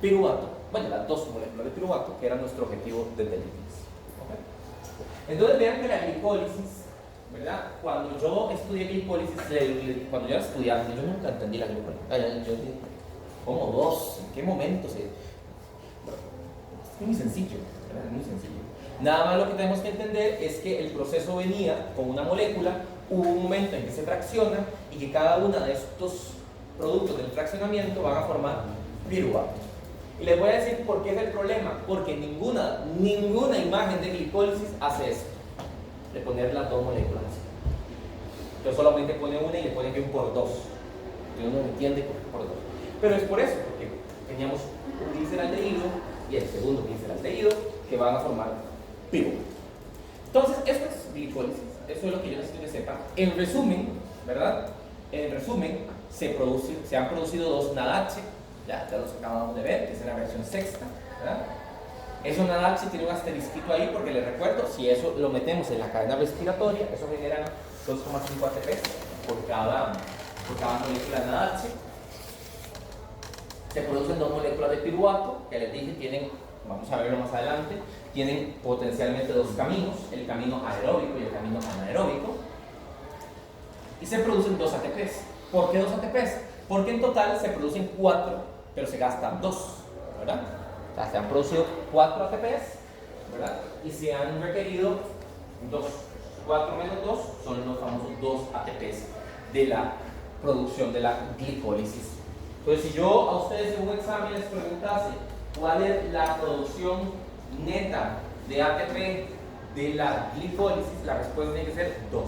piruvato, bueno, las dos moléculas de piruvato, que era nuestro objetivo desde el inicio. ¿Okay? Entonces vean que la glicólisis, ¿verdad? Cuando yo estudié glicólisis, cuando yo era estudiante, yo nunca entendí la glicólisis. Yo dije, ¿cómo dos? ¿En qué momento se...? Bueno, es muy sencillo, ¿verdad? Es muy sencillo. Nada más lo que tenemos que entender es que el proceso venía con una molécula, hubo un momento en que se fracciona y que cada uno de estos productos del fraccionamiento van a formar piruvato. Y les voy a decir por qué es el problema, porque ninguna imagen de glicólisis hace esto, de poner las dos moléculas así. Entonces solamente pone una y le pone que un por dos. Entonces uno entiende por dos. Pero es por eso, porque teníamos un gliceraldehído y el segundo gliceraldehído que van a formar piruvato. Entonces, esto es glicólisis, eso es lo que yo necesito que sepan. En resumen, ¿verdad? En resumen, se han producido dos NADH, ya los acabamos de ver, que es la reacción sexta, ¿verdad? Eso NADH tiene un asterisquito ahí porque les recuerdo, si eso lo metemos en la cadena respiratoria, eso genera 2,5 ATP por cada molécula de NADH. Se producen dos moléculas de piruvato, que les dije tienen, vamos a verlo más adelante, tienen potencialmente dos caminos, el camino aeróbico y el camino anaeróbico, y se producen dos ATPs. ¿Por qué dos ATPs? Porque en total se producen 4, pero se gastan 2, ¿verdad? O sea, se han producido 4 ATPs, ¿verdad? Y se han requerido 2. 4 menos 2 son los famosos 2 ATPs de la producción de la glicólisis. Entonces, si yo a ustedes en un examen les preguntase cuál es la producción neta de ATP de la glicólisis, la respuesta tiene que ser 2.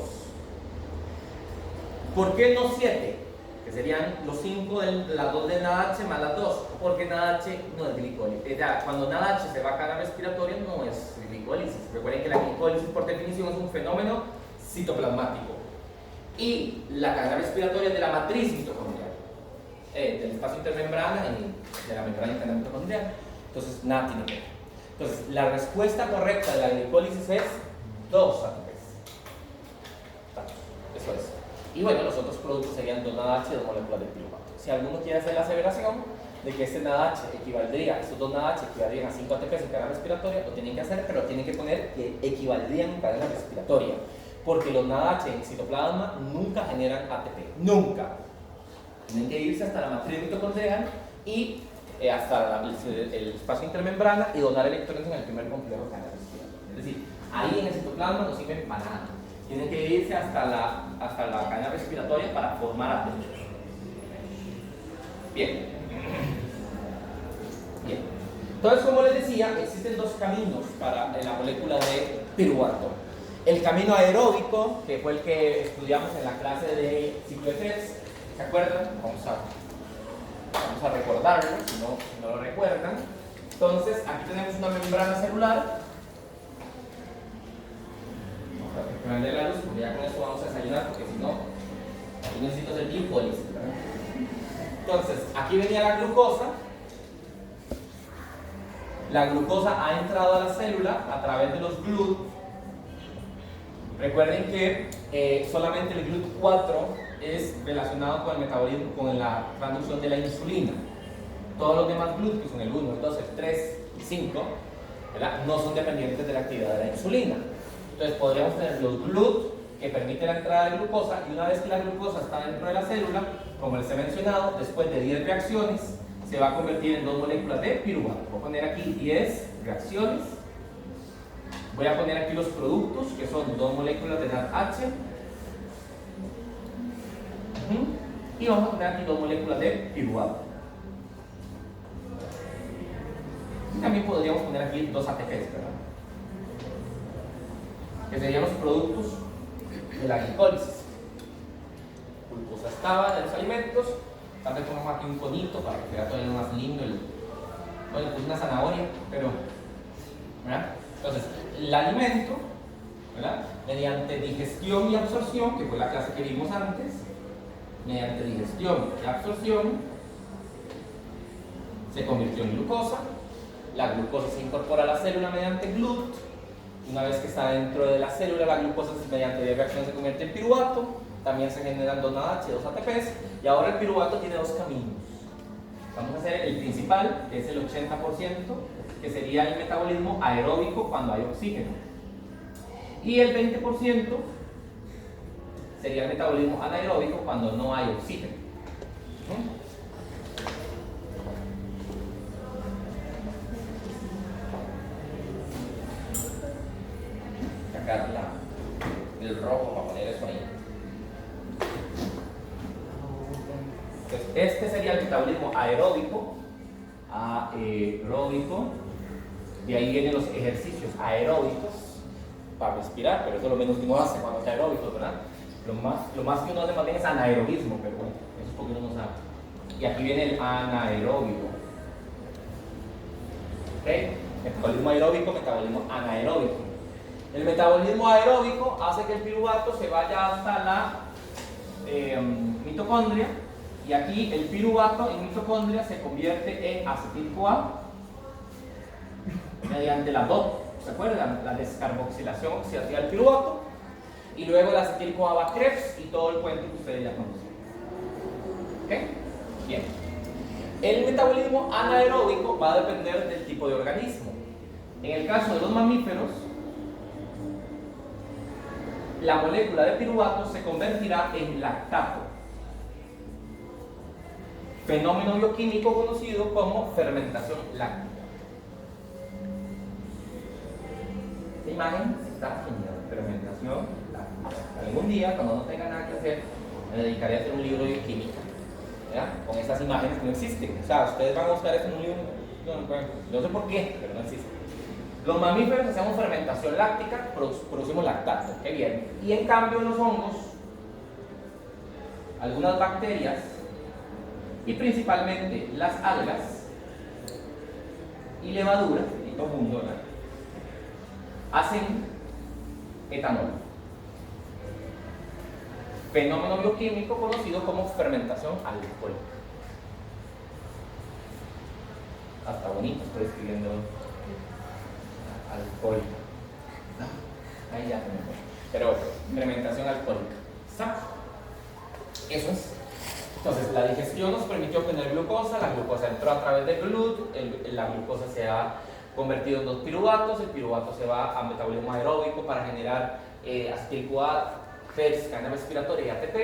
¿Por qué no 7? Que serían los 5 de las 2 de NADH más las 2. Porque NADH no es glicólisis. Cuando NADH se va a cadena respiratoria no es glicólisis. Recuerden que la glicólisis por definición es un fenómeno citoplasmático. Y la cadena respiratoria es de la matriz mitocondrial, del espacio intermembrana y de la membrana interna mitocondrial. Entonces, nada tiene que ver. Entonces, la respuesta correcta de la glicólisis es 2 ATPs. Eso es. Y bueno, los otros productos serían 2 NADH y 2 moléculas de piruvato. Si alguno quiere hacer la aseveración de que este NADH equivaldría, estos 2 NADH equivaldrían a 5 ATPs en cadena respiratoria, lo tienen que hacer, pero tienen que poner que equivaldrían en cadena respiratoria. Porque los NADH en citoplasma nunca generan ATP. Nunca. Tienen que irse hasta la matriz mitocondrial y hasta el espacio intermembrana y donar electrones en el primer complejo de cadena respiratoria. Es decir, ahí en el citoplasma no sirven para nada. Tienen que irse hasta la cadena respiratoria para formar ATP. Bien. Entonces, como les decía, existen dos caminos para la molécula de piruvato. El camino aeróbico, que fue el que estudiamos en la clase de ciclo de Krebs, ¿se acuerdan? Vamos a recordarlo, si no lo recuerdan. Entonces, aquí tenemos una membrana celular. Vamos a prender la luz, porque ya con esto vamos a desayunar, porque si no, aquí necesito hacer glicólisis. Entonces, aquí venía la glucosa. La glucosa ha entrado a la célula a través de los GLUT. Recuerden que solamente el GLUT4 es relacionado con el metabolismo, con la transducción de la insulina. Todos los demás GLUT, que son el 1, el 2, el 3 y 5, ¿verdad?, no son dependientes de la actividad de la insulina. Entonces podríamos tener los GLUT que permiten la entrada de glucosa, y una vez que la glucosa está dentro de la célula, como les he mencionado, después de 10 reacciones se va a convertir en 2 moléculas de piruvato. Voy a poner aquí 10 reacciones. Voy a poner aquí los productos, que son 2 moléculas de NADH. Y vamos a poner aquí 2 moléculas de piruvato. Y también podríamos poner aquí 2 ATPs, ¿verdad?, que serían los productos de la glicólisis. Glucosa estaba en los alimentos. Tal vez pongamos aquí un conito para que quede todavía más lindo. Bueno, pues una zanahoria, pero, ¿verdad? Entonces, el alimento, ¿verdad?, mediante digestión y absorción, que fue la clase que vimos antes, mediante digestión y absorción, se convirtió en glucosa. La glucosa se incorpora a la célula mediante GLUT. Una vez que está dentro de la célula, la glucosa mediante reacción se convierte en piruvato. También se generan 2 NADH, 2 ATPs. Y ahora el piruvato tiene 2 caminos. Vamos a hacer el principal, que es el 80%, que sería el metabolismo aeróbico cuando hay oxígeno. Y el 20% sería el metabolismo anaeróbico cuando no hay oxígeno. Sacar el rojo para poner eso ahí. Entonces, este sería el metabolismo aeróbico. De ahí vienen los ejercicios aeróbicos para respirar, pero eso es lo menos que uno hace cuando está aeróbico, ¿verdad? Lo más que uno hace más bien es anaerobismo, pero bueno, eso es porque uno no sabe. Y aquí viene el anaeróbico. ¿Ok? Metabolismo aeróbico, metabolismo anaeróbico. El metabolismo aeróbico hace que el piruvato se vaya hasta la mitocondria, y aquí el piruvato en mitocondria se convierte en acetil-CoA mediante la DOT, ¿se acuerdan? La descarboxilación oxidativa del piruvato, y luego el acetil-CoA va a Krebs y todo el cuento que ustedes ya conocen. ¿Ok? Bien. El metabolismo anaeróbico va a depender del tipo de organismo. En el caso de los mamíferos, la molécula de piruvato se convertirá en lactato, fenómeno bioquímico conocido como fermentación láctica. Esta imagen está genial, fermentación láctica. Algún día, cuando no tenga nada que hacer, me dedicaré a hacer un libro de bioquímica, ¿verdad? Con esas imágenes que no existen. O sea, ustedes van a buscar eso en un libro, no sé por qué, pero no existe. Los mamíferos hacemos fermentación láctica, producimos lactato, qué bien. Y en cambio en los hongos, algunas bacterias y principalmente las algas y levaduras, y todo el mundo, ¿verdad?, hacen etanol. Fenómeno bioquímico conocido como fermentación alcohólica. Hasta bonito estoy escribiendo alcohólica. Ahí ya se me fue. Pero fermentación alcohólica. ¿Está? Eso es. Entonces, la digestión nos permitió obtener glucosa, la glucosa entró a través del GLUT, la glucosa se ha convertido en 2 piruvatos, el piruvato se va a metabolismo aeróbico para generar acetil-CoA, Krebs, cadena respiratoria y ATP,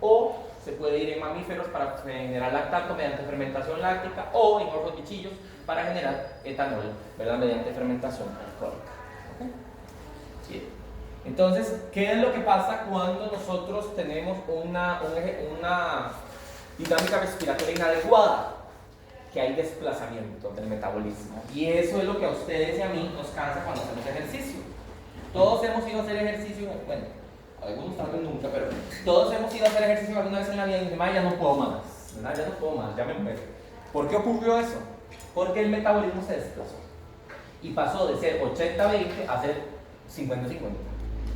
o se puede ir en mamíferos para generar lactato mediante fermentación láctica, o en otros bichillos para generar etanol, ¿verdad?, mediante fermentación alcohólica. ¿Okay? Bien. Entonces, ¿qué es lo que pasa cuando nosotros tenemos una dinámica respiratoria inadecuada? Que hay desplazamiento del metabolismo, y eso es lo que a ustedes y a mí nos cansa cuando hacemos ejercicio. Todos hemos ido a hacer ejercicio, bueno, algunos tal vez nunca, pero todos hemos ido a hacer ejercicio alguna vez en la vida y dicen, ya no puedo más, ¿verdad? Ya no puedo más, ya me muero. ¿Por qué ocurrió eso? Porque el metabolismo se desplazó y pasó de ser 80-20 a ser 50-50.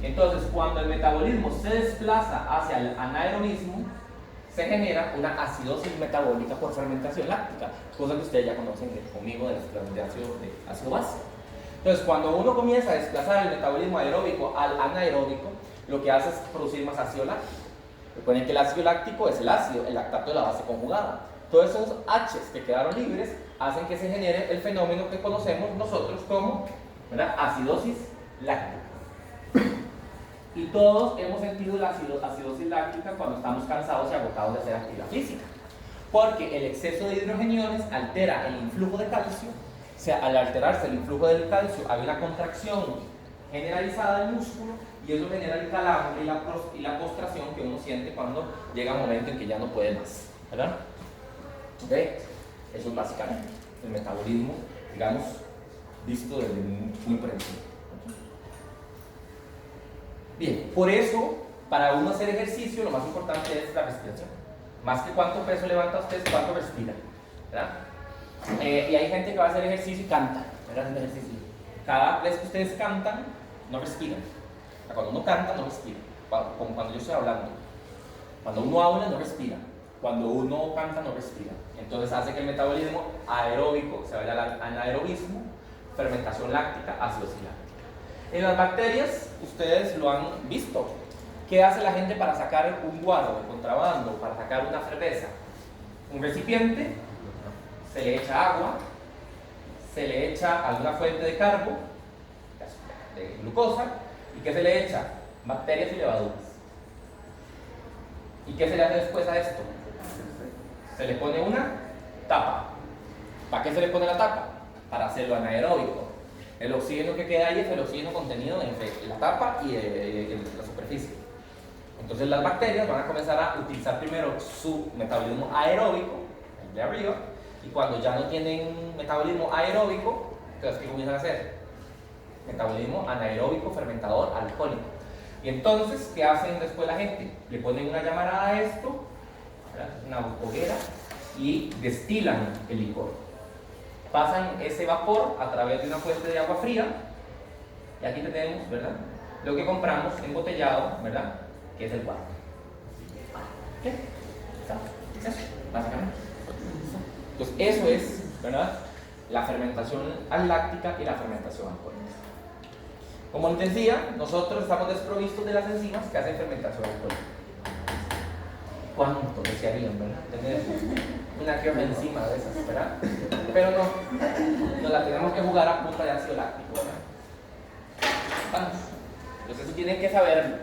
Entonces, cuando el metabolismo se desplaza hacia el anaerobismo, se genera una acidosis metabólica por fermentación láctica, cosa que ustedes ya conocen conmigo de de ácido base. Entonces, cuando uno comienza a desplazar el metabolismo aeróbico al anaeróbico, lo que hace es producir más ácido láctico. Recuerden que el ácido láctico es el ácido, el lactato de la base conjugada. Todos esos H's que quedaron libres hacen que se genere el fenómeno que conocemos nosotros como, ¿verdad?, acidosis láctica. Y todos hemos sentido la acidosis láctica cuando estamos cansados y agotados de hacer actividad física, porque el exceso de hidrogeniones altera el influjo de calcio. O sea, al alterarse el influjo del calcio hay una contracción generalizada del músculo, y eso genera el calambre y la postración que uno siente cuando llega un momento en que ya no puede más, ¿verdad? ¿Ok? Eso es básicamente el metabolismo, digamos, visto desde muy por encima. Bien, por eso, para uno hacer ejercicio, lo más importante es la respiración. Más que cuánto peso levanta usted, cuánto respira, ¿verdad? Y hay gente que va a hacer ejercicio y canta, ¿verdad? Cada vez que ustedes cantan, no respiran. Cuando uno canta, no respira, como cuando yo estoy hablando. Cuando uno habla, no respira. Cuando uno canta, no respira. Entonces hace que el metabolismo aeróbico se vaya al anaerobismo, fermentación láctica, acidosis láctica. En las bacterias, ustedes lo han visto. ¿Qué hace la gente para sacar un guaro de contrabando, para sacar una cerveza? Un recipiente se le echa agua, se le echa alguna fuente de carbo, de glucosa, ¿y qué se le echa? Bacterias y levaduras. ¿Y qué se le hace después a esto? Se le pone una tapa. ¿Para qué se le pone la tapa? Para hacerlo anaeróbico. El oxígeno que queda ahí es el oxígeno contenido entre la tapa y la superficie. Entonces las bacterias van a comenzar a utilizar primero su metabolismo aeróbico, el de arriba, y cuando ya no tienen metabolismo aeróbico, entonces ¿qué comienzan a hacer? Metabolismo anaeróbico fermentador alcohólico. Y entonces, ¿qué hacen después la gente? Le ponen una llamarada a esto, ¿verdad? Una hoguera, y destilan el licor. Pasan ese vapor a través de una fuente de agua fría, y aquí tenemos, ¿verdad?, lo que compramos embotellado, ¿verdad?, que es el guaro. ¿Qué? Eso, básicamente. Entonces, eso es, ¿verdad?, la fermentación aláctica y la fermentación alcohólica. Como les decía, nosotros estamos desprovistos de las enzimas que hacen fermentación alcohólica. ¿Cuánto desearían, verdad?, tener una que otra enzima de esas, ¿verdad? Pero no, nos la tenemos que jugar a punta de ácido láctico, ¿verdad? Vamos. Entonces eso tienen que saberlo,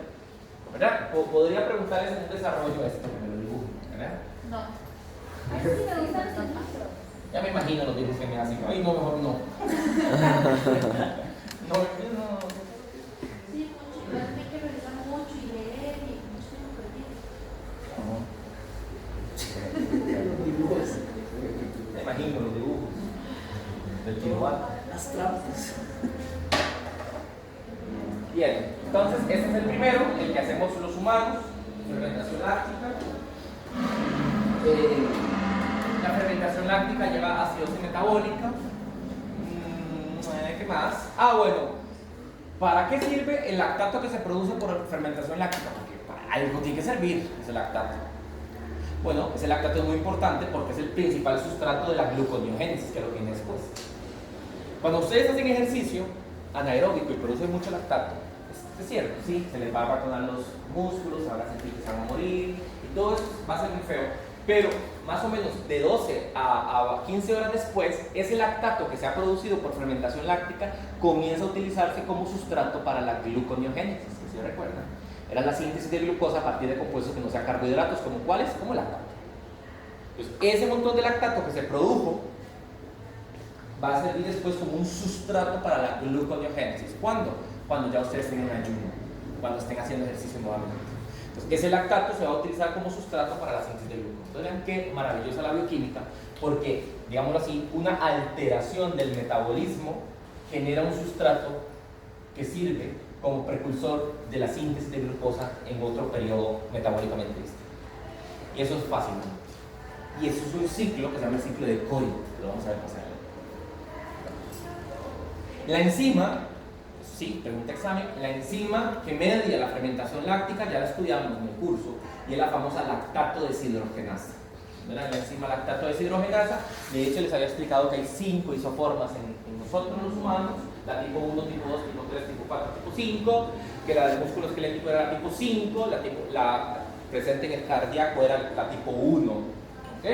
¿verdad? Podría preguntarles en un desarrollo esto, que me lo dibujo, ¿verdad? No. Ay, sí me gustan los libros. Ya me imagino los dibujos que me hacen. Ay, no, mejor no. No. Sí, mucho. Igual hay que revisar mucho y leer y mucho Dibujos. Me imagino los dibujos del kilowatt. Las trampas. Bien, entonces este es el primero, el que hacemos los humanos, fermentación láctica. La fermentación láctica lleva acidosis metabólica. ¿Qué más? Bueno, ¿para qué sirve el lactato que se produce por fermentación láctica? Porque para algo tiene que servir ese lactato. Bueno, ese lactato es muy importante porque es el principal sustrato de la gluconeogénesis, que es lo que viene después. Cuando ustedes hacen ejercicio anaeróbico y producen mucho lactato, es cierto, sí, se les va a ratonar los músculos, se van a sentir que se van a morir, y todo eso va a ser muy feo. Pero más o menos de 12 a 15 horas después, ese lactato que se ha producido por fermentación láctica comienza a utilizarse como sustrato para la gluconeogénesis, que si recuerdan, era la síntesis de glucosa a partir de compuestos que no sean carbohidratos, como cuáles, como el lactato. Entonces, ese montón de lactato que se produjo va a servir después como un sustrato para la gluconeogénesis. ¿Cuándo? Cuando ya ustedes tengan un ayuno, cuando estén haciendo ejercicio nuevamente. Entonces, ese lactato se va a utilizar como sustrato para la síntesis de glucosa. Entonces, vean qué maravillosa la bioquímica, porque, digámoslo así, una alteración del metabolismo genera un sustrato que sirve como precursor de la síntesis de glucosa en otro periodo metabólicamente distinto. Y eso es fascinante. Y eso es un ciclo que se llama el ciclo de Cori, lo vamos a ver más adelante. La enzima, sí, pregunta examen, la enzima que media la fermentación láctica ya la estudiamos en el curso, y es la famosa lactato deshidrogenasa. ¿Verdad? La enzima lactato deshidrogenasa, de hecho les había explicado que hay 5 isoformas en nosotros los humanos, la tipo 1, tipo 2, tipo 3, tipo 4, tipo 5, que la del músculo esquelético era la tipo 5, la presente en el cardíaco era la tipo 1. ¿Ok?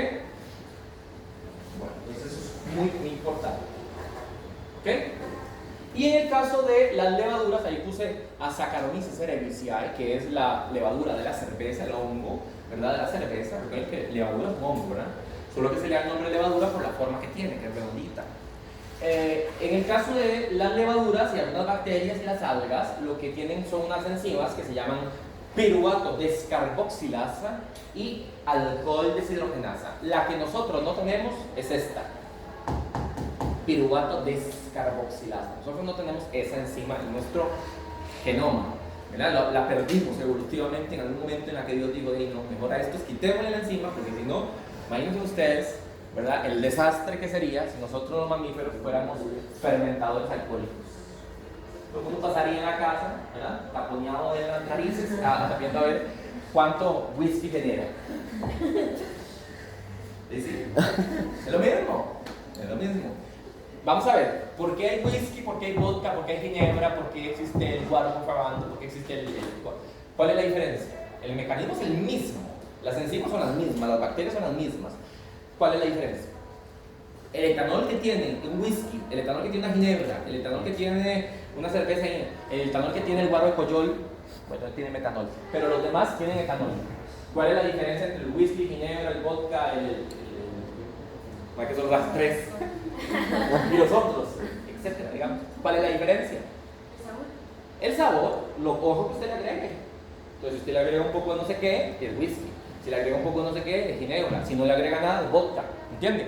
Bueno, entonces eso es muy, muy importante. ¿Ok? Y en el caso de las levaduras, ahí puse a Saccharomyces cerevisiae, que es la levadura de la cerveza, el hongo, ¿verdad? De la cerveza, porque es que levadura es un hongo, ¿verdad? Solo que se le da el nombre de levadura por la forma que tiene, que es redondita. En el caso de las levaduras y algunas bacterias y las algas, lo que tienen son unas enzimas que se llaman piruvato descarboxilasa y alcohol deshidrogenasa. La que nosotros no tenemos es esta, piruvato descarboxilasa. Nosotros no tenemos esa enzima en nuestro genoma, ¿verdad? La perdimos evolutivamente en algún momento en la que Dios dijo, no, mejor a estos quitémosle la enzima, porque si no, imagínense ustedes, ¿verdad?, el desastre que sería si nosotros los mamíferos fuéramos fermentadores alcohólicos. Todo el mundo pasaría en la casa, ¿verdad?, taponeado de las narices, viendo a ver cuánto whisky genera. ¿Sí? Es lo mismo, es lo mismo. Vamos a ver, ¿por qué hay whisky, por qué hay vodka, por qué hay ginebra, por qué existe el guaro confabando, por qué existe el... ¿Cuál es la diferencia? El mecanismo es el mismo, las enzimas son las mismas, las bacterias son las mismas. ¿Cuál es la diferencia? el etanol que tiene un whisky, el etanol que tiene una ginebra, el etanol que tiene una cerveza, el etanol que tiene el guaro de coyol, bueno, tiene metanol, pero los demás tienen etanol. ¿Cuál es la diferencia entre el whisky, ginebra, el vodka, que son las tres, y los otros, etcétera, digamos? ¿Cuál es la diferencia? El sabor, lo ojo que usted le agregue. Entonces, si usted le agrega un poco de no sé qué, es whisky. Si le agrega un poco de no sé qué, es ginebra. Si no le agrega nada, es vodka. ¿Entiende?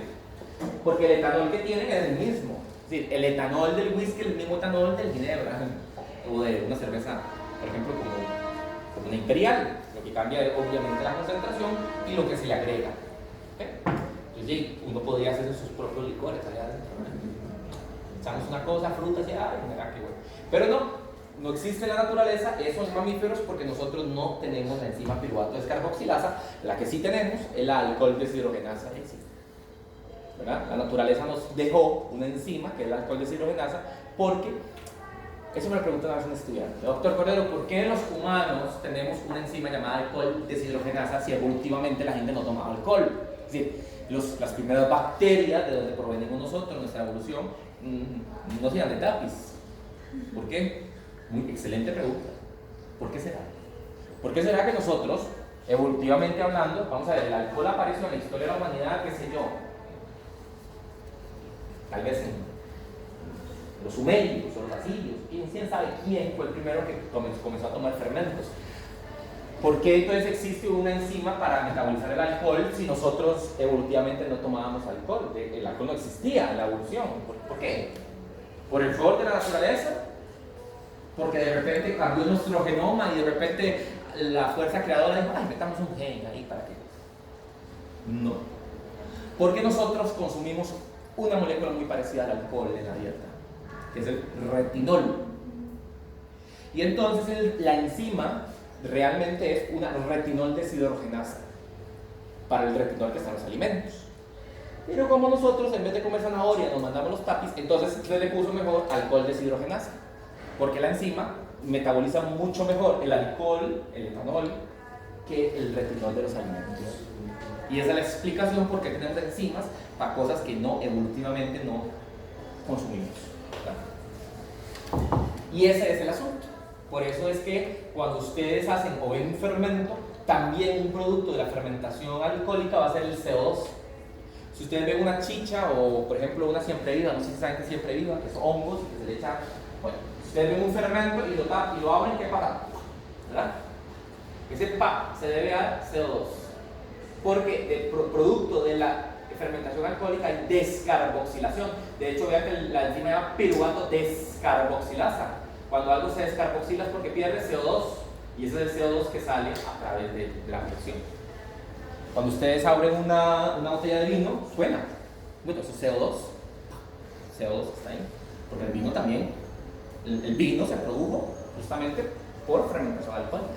Porque el etanol que tienen es el mismo. Es decir, el etanol del whisky es el mismo etanol del ginebra. O de una cerveza, por ejemplo, como una imperial. Lo que cambia es obviamente la concentración y lo que se le agrega. ¿Okay? Entonces, uno podría hacer sus propios licores allá adentro. Echamos una cosa, frutas y mira qué bueno. Pero no existe en la naturaleza esos mamíferos porque nosotros no tenemos la enzima piruvato descarboxilasa. La que sí tenemos es la alcohol deshidrogenasa. ¿Verdad? La naturaleza nos dejó una enzima que es la alcohol deshidrogenasa porque, eso me lo preguntó una vez un estudiante, doctor Cordero, ¿por qué los humanos tenemos una enzima llamada alcohol deshidrogenasa si evolutivamente la gente no tomaba alcohol? Es decir, las primeras bacterias de donde provenimos nosotros, nuestra evolución, no se llaman de tapiz. ¿Por qué? Muy excelente pregunta. ¿Por qué será? ¿Por qué será que nosotros, evolutivamente hablando, vamos a ver, el alcohol apareció en la historia de la humanidad, qué sé yo, tal vez en los sumerios o los asirios, quién sabe quién fue el primero que comenzó a tomar fermentos? ¿Por qué entonces existe una enzima para metabolizar el alcohol si nosotros evolutivamente no tomábamos alcohol? El alcohol no existía en la evolución. ¿Por qué? ¿Por el favor de la naturaleza? Porque de repente cambió nuestro genoma y de repente la fuerza creadora dijo, metamos un gen ahí para que... No. Porque nosotros consumimos una molécula muy parecida al alcohol en la dieta, que es el retinol. Y entonces la enzima realmente es una retinol deshidrogenasa para el retinol que está en los alimentos. Pero como nosotros en vez de comer zanahoria nos mandamos los tapis, entonces se le puso mejor alcohol deshidrogenasa. Porque la enzima metaboliza mucho mejor el alcohol, el etanol, que el retinol de los alimentos. Y esa es la explicación por qué tenemos enzimas para cosas que evolutivamente no consumimos. ¿Verdad? Y ese es el asunto. Por eso es que cuando ustedes hacen o ven un fermento, también un producto de la fermentación alcohólica va a ser el CO2. Si ustedes ven una chicha o, por ejemplo, una siempre viva, no sé si saben que es siempre viva, que son hongos y que se le echa... Bueno, ustedes ven un fermento y lo abren, ¿qué pasa? ¿Verdad? Ese PA se debe a CO2. Porque el producto de la fermentación alcohólica hay descarboxilación. De hecho, vean que la enzima se llama piruvato descarboxilasa. Cuando algo se descarboxila es porque pierde CO2. Y ese es el CO2 que sale a través de la fricción. Cuando ustedes abren una botella de vino, suena. Bueno, eso es CO2. CO2 está ahí. Porque el vino también, el vino se produjo justamente por fermentación alcohólica.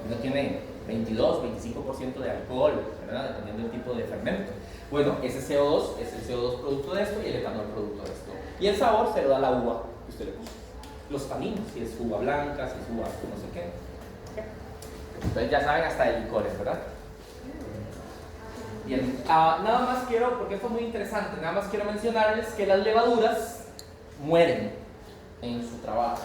El vino tiene 22, 25% de alcohol, ¿verdad? Dependiendo del tipo de fermento. Bueno, ese CO2 es el CO2 producto de esto y el etanol producto de esto. Y el sabor se lo da la uva que usted le puso. Los taninos, si es uva blanca, si es uva no sé qué. Entonces ya saben hasta de licores, ¿verdad? Bien, nada más quiero, porque esto es muy interesante, nada más quiero mencionarles que las levaduras mueren en su trabajo.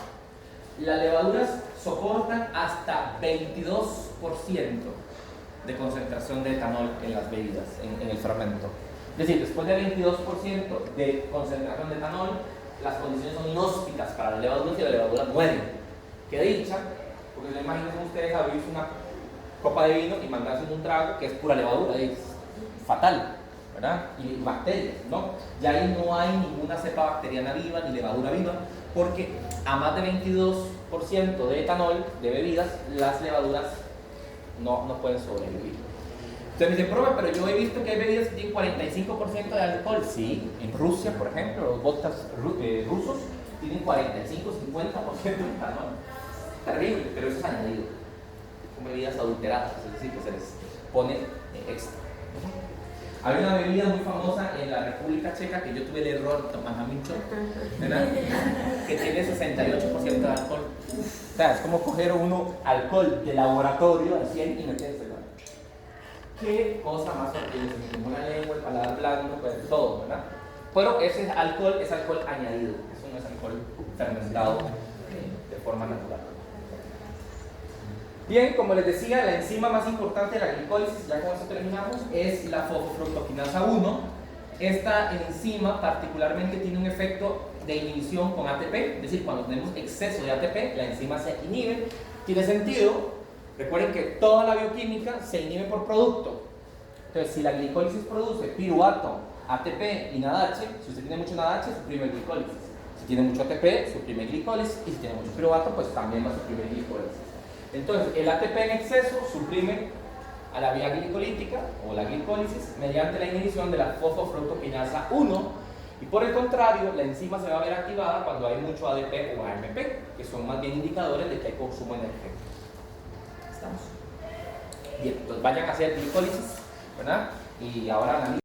Las levaduras soportan hasta 22% de concentración de etanol en las bebidas, en el fermento. Es decir, después de 22% de concentración de etanol, las condiciones son inhóspitas para las levaduras y las levaduras mueren. Qué dicha, porque no imagínense ustedes abrirse una copa de vino y mandarse un trago que es pura levadura, es fatal, ¿verdad? Y bacterias, ¿no? Ya ahí no hay ninguna cepa bacteriana viva ni levadura viva, porque a más de 22% de etanol de bebidas, las levaduras no pueden sobrevivir. Entonces me dicen, profe, pero yo he visto que hay bebidas que tienen 45% de alcohol. Sí, en Rusia, por ejemplo, los vodkas rusos tienen 45-50% de etanol. Terrible, pero eso es añadido. Son bebidas adulteradas, es decir, que se les pone extra. Hay una bebida muy famosa en la República Checa que yo tuve el error de tomar mucho, ¿verdad? Que tiene 68% de alcohol. O sea, es como coger alcohol de laboratorio al 100 y metérselo. qué cosa más horrible, se me quemó la lengua, el paladar blando, pues todo, ¿verdad? Pero ese alcohol es alcohol añadido, eso no es alcohol fermentado de forma natural. Bien, como les decía, la enzima más importante de la glicólisis, ya con eso terminamos, es la fosfofructoquinasa 1. Esta enzima particularmente tiene un efecto de inhibición con ATP, es decir, cuando tenemos exceso de ATP, la enzima se inhibe. Tiene sentido, recuerden que toda la bioquímica se inhibe por producto. Entonces, si la glicólisis produce piruvato, ATP y NADH, si usted tiene mucho NADH, suprime glicólisis. Si tiene mucho ATP, suprime glicólisis, y si tiene mucho piruvato, pues también va a suprimir glicólisis. Entonces, el ATP en exceso suprime a la vía glicolítica o la glicólisis mediante la inhibición de la fosfofructoquinasa 1, y por el contrario, la enzima se va a ver activada cuando hay mucho ADP o AMP, que son más bien indicadores de que hay consumo energético. ¿Estamos? Bien, entonces vayan a hacer glicólisis, ¿verdad? Y ahora analizan.